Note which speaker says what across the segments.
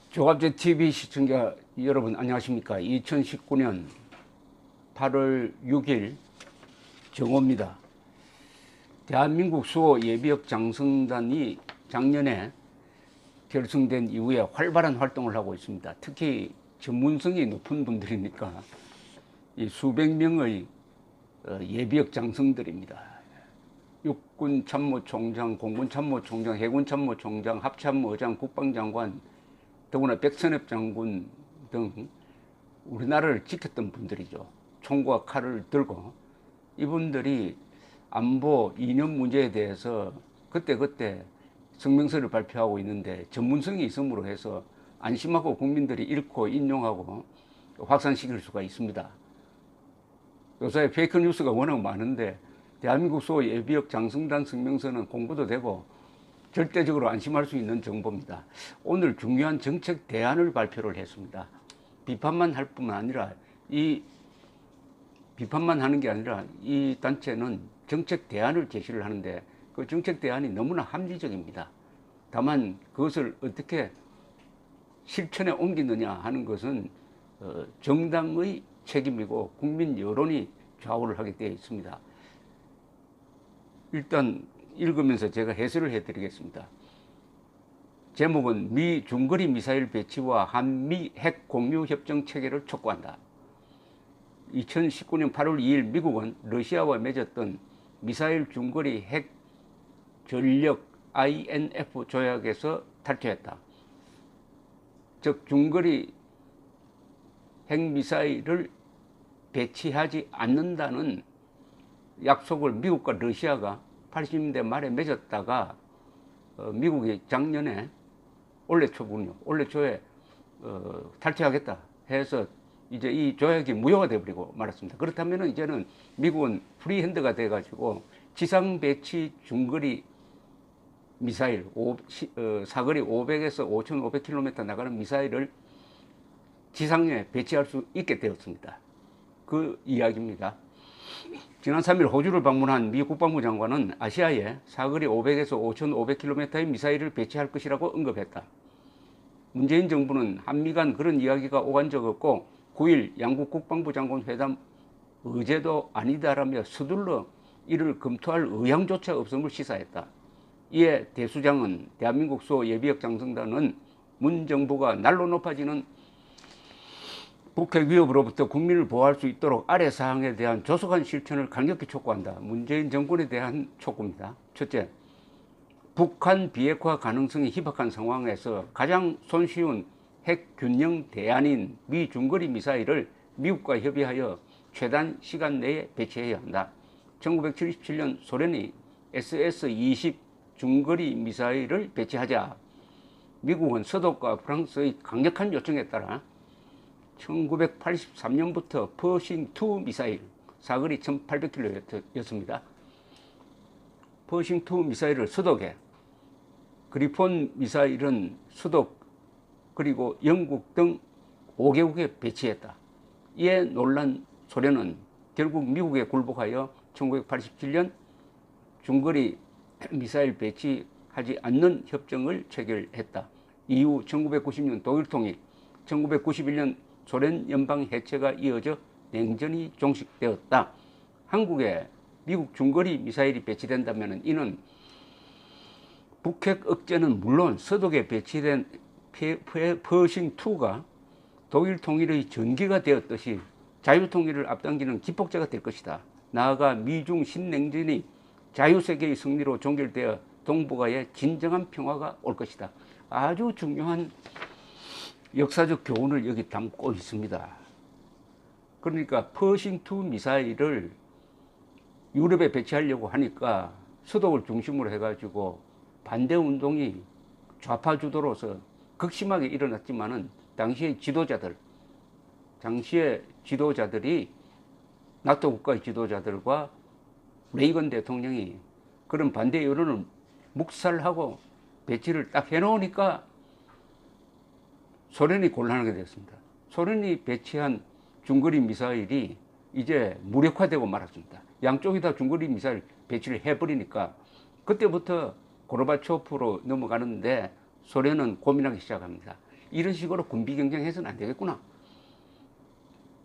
Speaker 1: 조갑제 TV 시청자 여러분 안녕하십니까? 2019년 8월 6일 정오입니다. 대한민국 수호 예비역 장성단이 작년에 결성된 이후에 활발한 활동을 하고 있습니다. 특히 전문성이 높은 분들이니까 이 수백 명의 예비역 장성들입니다. 육군 참모총장, 공군 참모총장, 해군 참모총장, 합참의장, 국방장관, 더구나 백선엽 장군 등 우리나라를 지켰던 분들이죠. 총과 칼을 들고 이분들이 안보 이념 문제에 대해서 그때그때 성명서를 발표하고 있는데 전문성이 있음으로 해서 안심하고 국민들이 읽고 인용하고 확산시킬 수가 있습니다. 요새 페이크 뉴스가 워낙 많은데 대한민국 수호 예비역 장성단 성명서는 공부도 되고 절대적으로 안심할 수 있는 정보입니다. 오늘 중요한 정책 대안을 발표를 했습니다. 비판만 할 뿐만 아니라 비판만 하는 게 아니라 이 단체는 정책 대안을 제시를 하는데 그 정책 대안이 너무나 합리적입니다. 다만 그것을 어떻게 실천에 옮기느냐 하는 것은 정당의 책임이고 국민 여론이 좌우를 하게 되어 있습니다. 일단 읽으면서 제가 해설을 해드리겠습니다. 제목은 미 중거리 미사일 배치와 한미 핵 공유 협정 체계를 촉구한다. 2019년 8월 2일 미국은 러시아와 맺었던 미사일 중거리 핵 전력 INF 조약에서 탈퇴했다. 즉 중거리 핵미사일을 배치하지 않는다는 약속을 미국과 러시아가 80년대 말에 맺었다가 미국이 작년에 올해 초군요. 올해 초에 탈퇴하겠다 해서 이제 이 조약이 무효가 되어버리고 말았습니다. 그렇다면 이제는 미국은 프리핸드가 돼가지고 지상 배치 중거리 미사일 사거리 500에서 5,500km 나가는 미사일을 지상에 배치할 수 있게 되었습니다. 그 이야기입니다. 지난 3일 호주를 방문한 미 국방부 장관은 아시아에 사거리 500에서 5,500km의 미사일을 배치할 것이라고 언급했다. 문재인 정부는 한미 간 그런 이야기가 오간 적 없고 9일 양국 국방부 장관 회담 의제도 아니다라며 서둘러 이를 검토할 의향조차 없음을 시사했다. 이에 대수장은 대한민국 수호 예비역 장성단은 문 정부가 날로 높아지는 북핵 위협으로부터 국민을 보호할 수 있도록 아래 사항에 대한 조속한 실천을 강력히 촉구한다. 문재인 정권에 대한 촉구입니다. 첫째, 북한 비핵화 가능성이 희박한 상황에서 가장 손쉬운 핵 균형 대안인 미 중거리 미사일을 미국과 협의하여 최단 시간 내에 배치해야 한다. 1977년 소련이 SS-20 중거리 미사일을 배치하자 미국은 서독과 프랑스의 강력한 요청에 따라 1983년부터 퍼싱2 미사일 사거리 1800km였습니다. 퍼싱2 미사일을 서독에, 그리폰 미사일은 서독 그리고 영국 등 5개국에 배치했다. 이에 놀란 소련은 결국 미국에 굴복하여 1987년 중거리 미사일 배치하지 않는 협정을 체결했다. 이후 1990년 독일 통일, 1991년 소련 연방 해체가 이어져 냉전이 종식되었다. 한국에 미국 중거리 미사일이 배치된다면 이는 북핵 억제는 물론 서독에 배치된 퍼싱2가 독일 통일의 전기가 되었듯이 자유통일을 앞당기는 기폭제가 될 것이다. 나아가 미중 신냉전이 자유세계의 승리로 종결되어 동북아에 진정한 평화가 올 것이다. 아주 중요한 역사적 교훈을 여기 담고 있습니다. 그러니까 퍼싱2 미사일을 유럽에 배치하려고 하니까 서독을 중심으로 해가지고 반대운동이 좌파 주도로서 극심하게 일어났지만은 당시의 지도자들이 나토 국가의 지도자들과 레이건 대통령이 그런 반대 여론을 묵살하고 배치를 딱 해놓으니까 소련이 곤란하게 됐습니다. 소련이 배치한 중거리 미사일이 이제 무력화되고 말았습니다. 양쪽이 다 중거리 미사일 배치를 해버리니까 그때부터 고르바초프로 넘어가는데 소련은 고민하기 시작합니다. 이런 식으로 군비 경쟁해서는 안 되겠구나.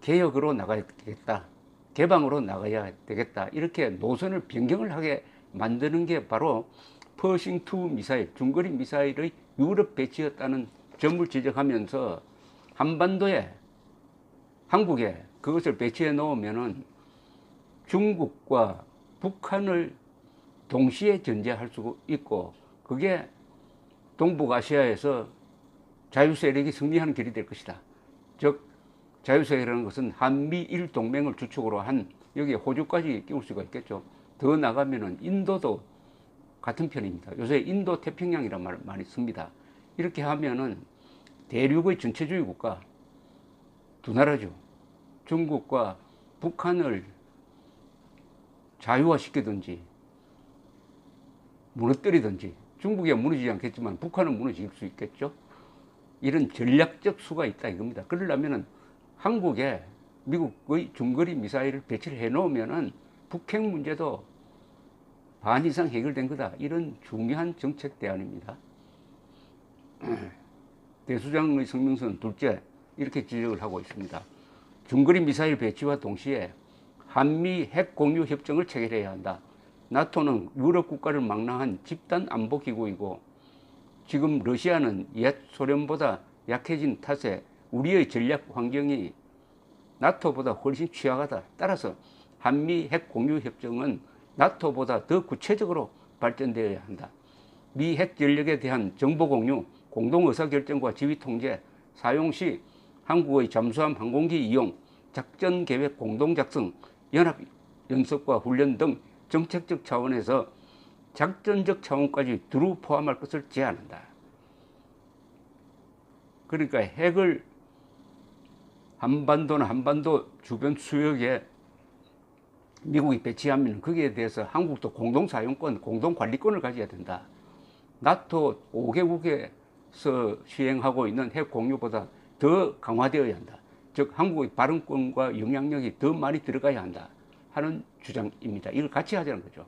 Speaker 1: 개혁으로 나가야 되겠다. 개방으로 나가야 되겠다. 이렇게 노선을 변경을 하게 만드는 게 바로 퍼싱2 미사일, 중거리 미사일의 유럽 배치였다는 점을 지적하면서 한반도에, 한국에 그것을 배치해 놓으면은 중국과 북한을 동시에 견제할 수 있고, 그게 동북아시아에서 자유세력이 승리하는 길이 될 것이다. 즉 자유세력이라는 것은 한미일 동맹을 주축으로 한, 여기에 호주까지 끼울 수가 있겠죠. 더 나가면은 인도도 같은 편입니다. 요새 인도 태평양이라는 말을 많이 씁니다. 이렇게 하면은 대륙의 전체주의 국가 두 나라죠. 중국과 북한을 자유화시키든지 무너뜨리든지, 중국이 무너지지 않겠지만 북한은 무너질 수 있겠죠. 이런 전략적 수가 있다 이겁니다. 그러려면은 한국에 미국의 중거리 미사일을 배치를 해 놓으면은 북핵 문제도 반 이상 해결된 거다. 이런 중요한 정책 대안입니다. 대수장의 성명서는 둘째, 이렇게 지적을 하고 있습니다. 중거리 미사일 배치와 동시에 한미 핵 공유 협정을 체결해야 한다. 나토는 유럽 국가를 망라한 집단 안보 기구이고, 지금 러시아는 옛 소련보다 약해진 탓에 우리의 전략 환경이 나토보다 훨씬 취약하다. 따라서 한미 핵 공유 협정은 나토보다 더 구체적으로 발전되어야 한다. 미 핵 전력에 대한 정보 공유, 공동 의사결정과 지휘 통제, 사용 시 한국의 잠수함 항공기 이용, 작전 계획 공동 작성, 연합 연습과 훈련 등 정책적 차원에서 작전적 차원까지 두루 포함할 것을 제안한다. 그러니까 핵을 한반도나 한반도 주변 수역에 미국이 배치하면 거기에 대해서 한국도 공동 사용권, 공동 관리권을 가져야 된다. 나토 5개국에서 시행하고 있는 핵 공유보다 더 강화되어야 한다. 즉 한국의 발언권과 영향력이 더 많이 들어가야 한다 하는 주장입니다. 이걸 같이 하자는 거죠.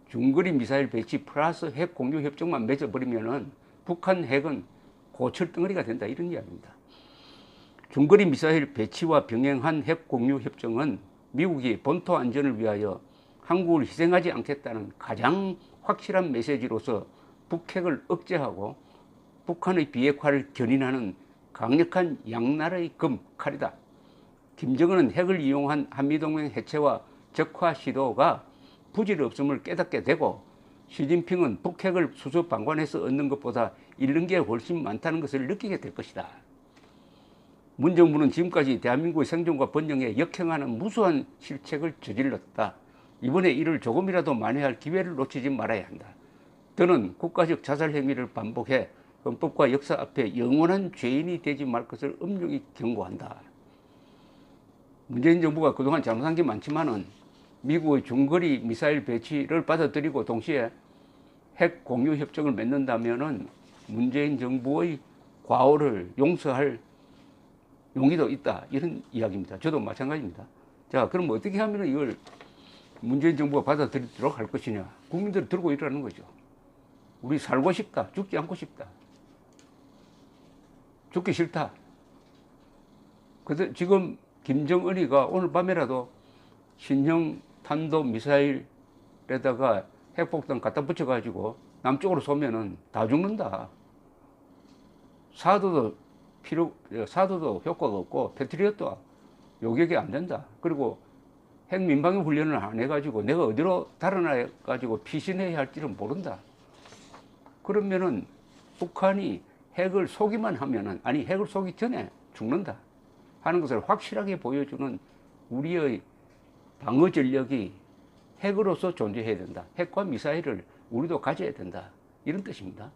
Speaker 1: 중거리 미사일 배치 플러스 핵 공유 협정만 맺어버리면은 북한 핵은 고철덩어리가 된다, 이런 이야기입니다. 중거리 미사일 배치와 병행한 핵 공유 협정은 미국이 본토 안전을 위하여 한국을 희생하지 않겠다는 가장 확실한 메시지로서 북핵을 억제하고 북한의 비핵화를 견인하는 강력한 양날의 검 칼이다. 김정은은 핵을 이용한 한미동맹 해체와 적화 시도가 부질없음을 깨닫게 되고, 시진핑은 북핵을 수수방관해서 얻는 것보다 잃는 게 훨씬 많다는 것을 느끼게 될 것이다. 문 정부는 지금까지 대한민국의 생존과 번영에 역행하는 무수한 실책을 저질렀다. 이번에 이를 조금이라도 만회할 기회를 놓치지 말아야 한다. 더는 국가적 자살 행위를 반복해 헌법과 역사 앞에 영원한 죄인이 되지 말 것을 엄중히 경고한다. 문재인 정부가 그동안 잘못한 게 많지만은 미국의 중거리 미사일 배치를 받아들이고 동시에 핵 공유 협정을 맺는다면은 문재인 정부의 과오를 용서할 용의도 있다, 이런 이야기입니다. 저도 마찬가지입니다. 자, 그럼 어떻게 하면 이걸 문재인 정부가 받아들이도록 할 것이냐? 국민들이 들고 일어나는 거죠. 우리 살고 싶다, 죽지 않고 싶다, 죽기 싫다. 지금 김정은이가 오늘 밤에라도 신형 탄도미사일에다가 핵폭탄 갖다 붙여가지고 남쪽으로 쏘면은 다 죽는다. 사도도 효과가 없고 패트리엇도 요격이 안 된다. 그리고 핵 민방위 훈련을 안 해가지고 내가 어디로 달아나가지고 피신해야 할지를 모른다. 그러면은 북한이 핵을 쏘기만 하면은, 아니 핵을 쏘기 전에 죽는다 하는 것을 확실하게 보여주는 우리의 방어 전력이 핵으로서 존재해야 된다. 핵과 미사일을 우리도 가져야 된다, 이런 뜻입니다.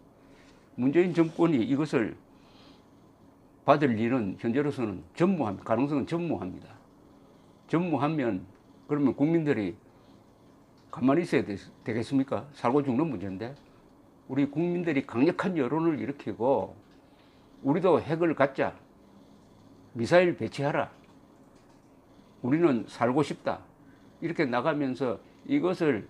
Speaker 1: 문재인 정권이 이것을 받을 일은 현재로서는 전무합니다. 가능성은 전무합니다. 전무하면 그러면 국민들이 가만히 있어야 되겠습니까? 살고 죽는 문제인데, 우리 국민들이 강력한 여론을 일으키고 우리도 핵을 갖자, 미사일 배치하라, 우리는 살고 싶다, 이렇게 나가면서 이것을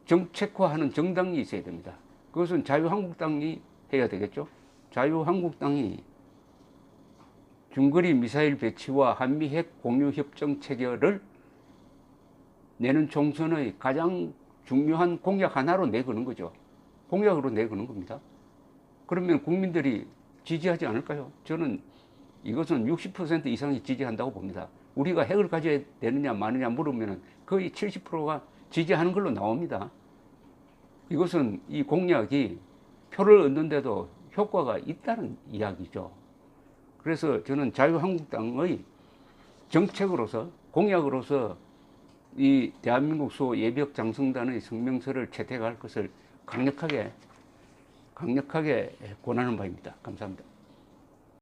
Speaker 1: 정책화하는 정당이 있어야 됩니다. 그것은 자유한국당이 해야 되겠죠. 자유한국당이 중거리 미사일 배치와 한미 핵 공유 협정 체결을 내년 총선의 가장 중요한 공약 하나로 내거는 거죠. 공약으로 내거는 겁니다. 그러면 국민들이 지지하지 않을까요? 저는 이것은 60% 이상이 지지한다고 봅니다. 우리가 핵을 가져야 되느냐 마느냐 물으면 거의 70%가 지지하는 걸로 나옵니다. 이것은 이 공약이 표를 얻는데도 효과가 있다는 이야기죠. 그래서 저는 자유한국당의 정책으로서 공약으로서 이 대한민국 수 예비역 장성단의 성명서를 채택할 것을 강력하게 권하는 바입니다. 감사합니다.